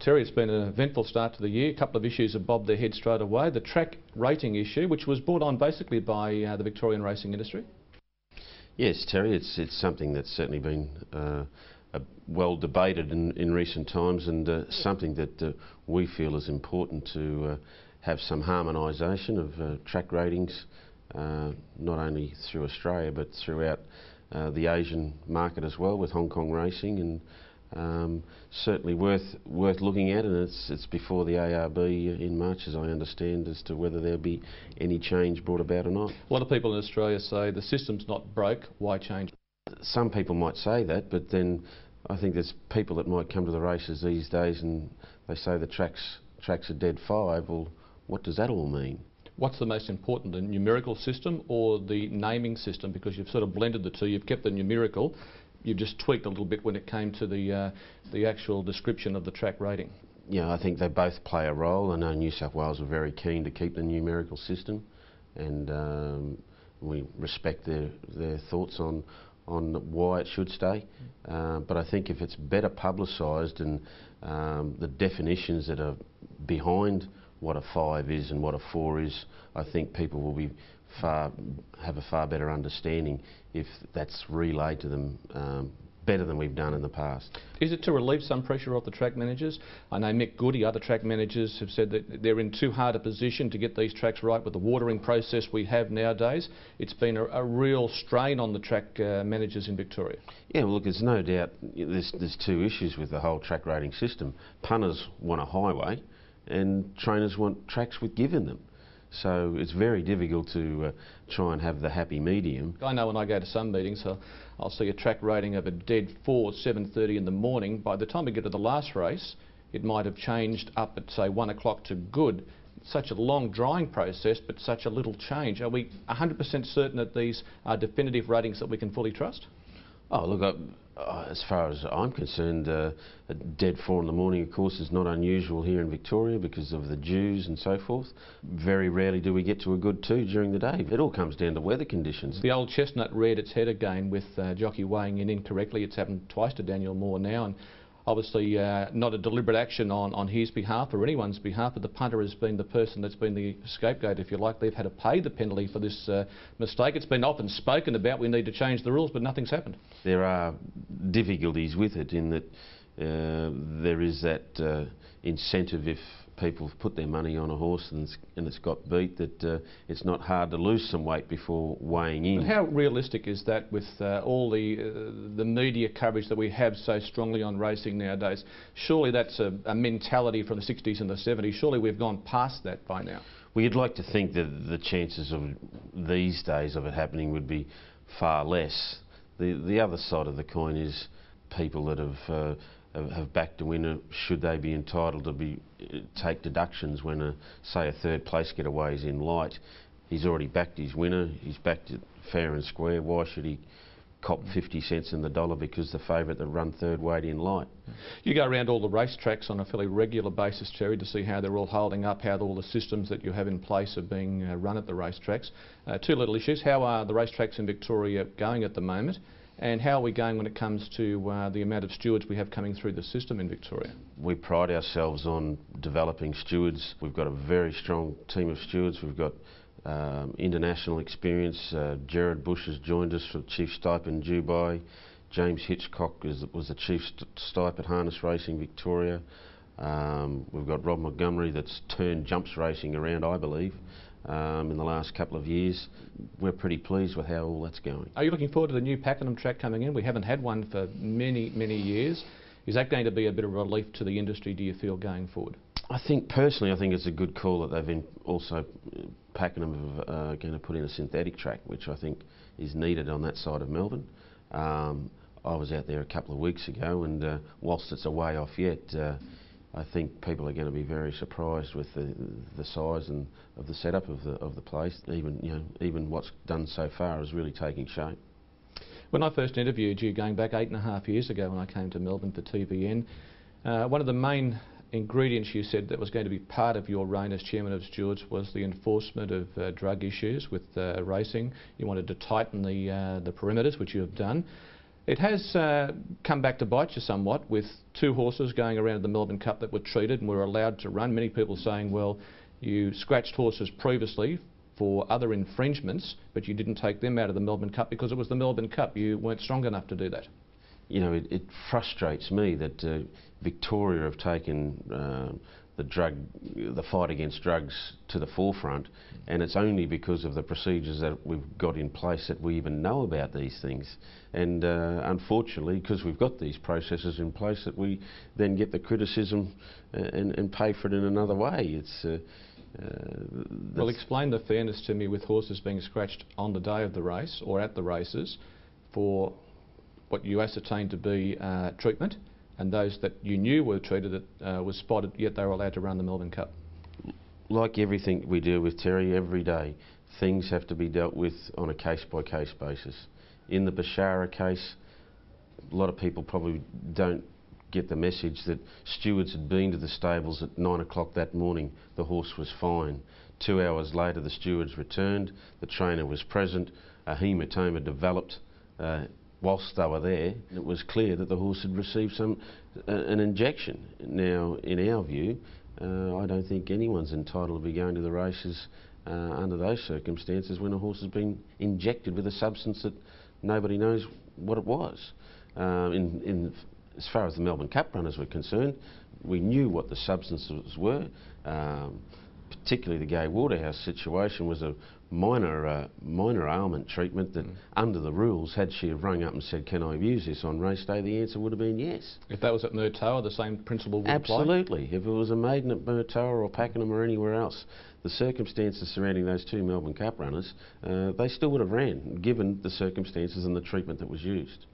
Terry, it's been an eventful start to the year. A couple of issues have bobbed their head straight away. The track rating issue, which was brought on basically by the Victorian racing industry. Yes, Terry, it's something that's certainly been well debated in recent times, and something that we feel is important to have some harmonisation of track ratings, not only through Australia but throughout the Asian market as well, with Hong Kong racing, and certainly worth looking at. And it's before the ARB in March, as I understand, as to whether there'll be any change brought about or not. A lot of people in Australia say the system's not broke, why change? Some people might say that, but then I think there's people that might come to the races these days and they say the tracks are dead 5. Well, what does that all mean? What's the most important, the numerical system or the naming system? Because you've sort of blended the two. You've kept the numerical, you've just tweaked a little bit when it came to the actual description of the track rating. Yeah, I think they both play a role. I know New South Wales were very keen to keep the numerical system, and we respect their thoughts on why it should stay. But I think if it's better publicised and the definitions that are behind what a 5 is and what a 4 is, I think people will have a far better understanding if that's relayed to them better than we've done in the past. Is it to relieve some pressure off the track managers? I know Mick Goody, other track managers, have said that they're in too hard a position to get these tracks right with the watering process we have nowadays. It's been a real strain on the track managers in Victoria. Yeah, well, look, there's no doubt there's two issues with the whole track rating system. Punters want a highway and trainers want tracks with give in them. So it's very difficult to try and have the happy medium. I know when I go to some meetings, I'll see a track rating of a dead 4, 7:30 in the morning. By the time we get to the last race, it might have changed up at, say, 1 o'clock to good. Such a long drying process, but such a little change. Are we 100% certain that these are definitive ratings that we can fully trust? Oh, look, as far as I'm concerned, a dead 4 in the morning, of course, is not unusual here in Victoria because of the dews and so forth. Very rarely do we get to a good 2 during the day. It all comes down to weather conditions. The old chestnut reared its head again with jockey weighing in incorrectly. It's happened twice to Daniel Moore now, and obviously not a deliberate action on his behalf or anyone's behalf, but the punter has been the person that's been the scapegoat, if you like. They've had to pay the penalty for this mistake. It's been often spoken about, we need to change the rules, but nothing's happened. There are difficulties with it in that there is that incentive if people have put their money on a horse and it's got beat, that it's not hard to lose some weight before weighing in. But how realistic is that with all the media coverage that we have so strongly on racing nowadays? Surely that's a mentality from the 60s and the 70s. Surely we've gone past that by now. Well, you'd like to think that the chances of these days of it happening would be far less. The other side of the coin is people that have backed a winner, should they be entitled to take deductions when say a third place getaway is in light? He's already backed his winner, he's backed it fair and square. Why should he cop 50 cents in the dollar because the favourite that run third weight in light? You go around all the racetracks on a fairly regular basis, Terry, to see how they're all holding up, how all the systems that you have in place are being run at the racetracks. Two little issues: how are the racetracks in Victoria going at the moment? And how are we going when it comes to the amount of stewards we have coming through the system in Victoria? We pride ourselves on developing stewards. We've got a very strong team of stewards. We've got international experience. Gerard Bush has joined us for Chief Stipe in Dubai. James Hitchcock was the Chief Stipe at Harness Racing Victoria. We've got Rob Montgomery that's turned jumps racing around, I believe, in the last couple of years. We're pretty pleased with how all that's going. Are you looking forward to the new Pakenham track coming in? We haven't had one for many, many years. Is that going to be a bit of relief to the industry, do you feel, going forward? Personally, I think it's a good call that they've been also, Pakenham are going to put in a synthetic track, which I think is needed on that side of Melbourne. I was out there a couple of weeks ago, and whilst it's a way off yet, I think people are going to be very surprised with the size and of the setup of the place. Even what's done so far is really taking shape. When I first interviewed you, going back 8.5 years ago when I came to Melbourne for TVN, one of the main ingredients you said that was going to be part of your reign as Chairman of Stewards was the enforcement of drug issues with racing. You wanted to tighten the perimeters, which you have done. It has come back to bite you somewhat, with 2 horses going around the Melbourne Cup that were treated and were allowed to run. Many people saying, well, you scratched horses previously for other infringements, but you didn't take them out of the Melbourne Cup because it was the Melbourne Cup. You weren't strong enough to do that. You know, it frustrates me that Victoria have taken the fight against drugs to the forefront, and it's only because of the procedures that we've got in place that we even know about these things. And unfortunately, because we've got these processes in place, that we then get the criticism and pay for it in another way. Well, explain the fairness to me with horses being scratched on the day of the race or at the races for what you ascertained to be treatment, and those that you knew were treated that was spotted, yet they were allowed to run the Melbourne Cup. Like everything we deal with, Terry, every day, things have to be dealt with on a case-by-case basis. In the Bashara case, a lot of people probably don't get the message that stewards had been to the stables at 9 o'clock that morning. The horse was fine. 2 hours later, the stewards returned, the trainer was present, a haematoma developed whilst they were there. It was clear that the horse had received an injection. Now, in our view, I don't think anyone's entitled to be going to the races under those circumstances when a horse has been injected with a substance that nobody knows what it was. As far as the Melbourne Cup runners were concerned, we knew what the substances were. Particularly the Gay Waterhouse situation was a minor ailment treatment that, under the rules, had she have rung up and said, can I use this on race day, the answer would have been yes. If that was at Murtoa, the same principle would apply? Absolutely. If it was a maiden at Murtoa or Pakenham or anywhere else, the circumstances surrounding those 2 Melbourne Cup runners, they still would have ran, given the circumstances and the treatment that was used.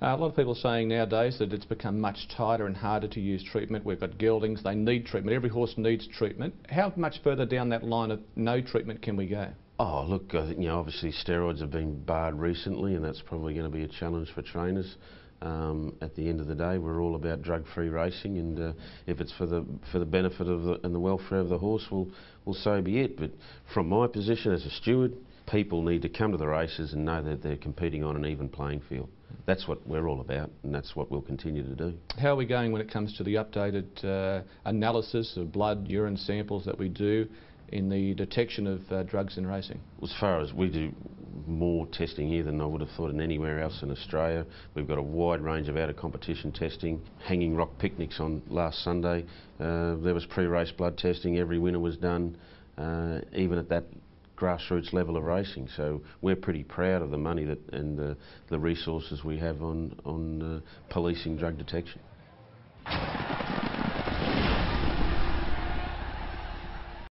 A lot of people are saying nowadays that it's become much tighter and harder to use treatment. We've got geldings, they need treatment. Every horse needs treatment. How much further down that line of no treatment can we go? Oh, look, I think, you know, obviously steroids have been barred recently, and that's probably going to be a challenge for trainers. At the end of the day, we're all about drug-free racing, and if it's for the benefit of and the welfare of the horse, well, so be it. But from my position as a steward, people need to come to the races and know that they're competing on an even playing field. That's what we're all about, and that's what we'll continue to do. How are we going when it comes to the updated analysis of blood, urine samples that we do in the detection of drugs in racing? As far as we do more testing here than I would have thought in anywhere else in Australia. We've got a wide range of out-of-competition testing. Hanging Rock picnics on last Sunday. There was pre-race blood testing. Every winner was done, even at that grassroots level of racing. So we're pretty proud of the money and the resources we have on policing drug detection.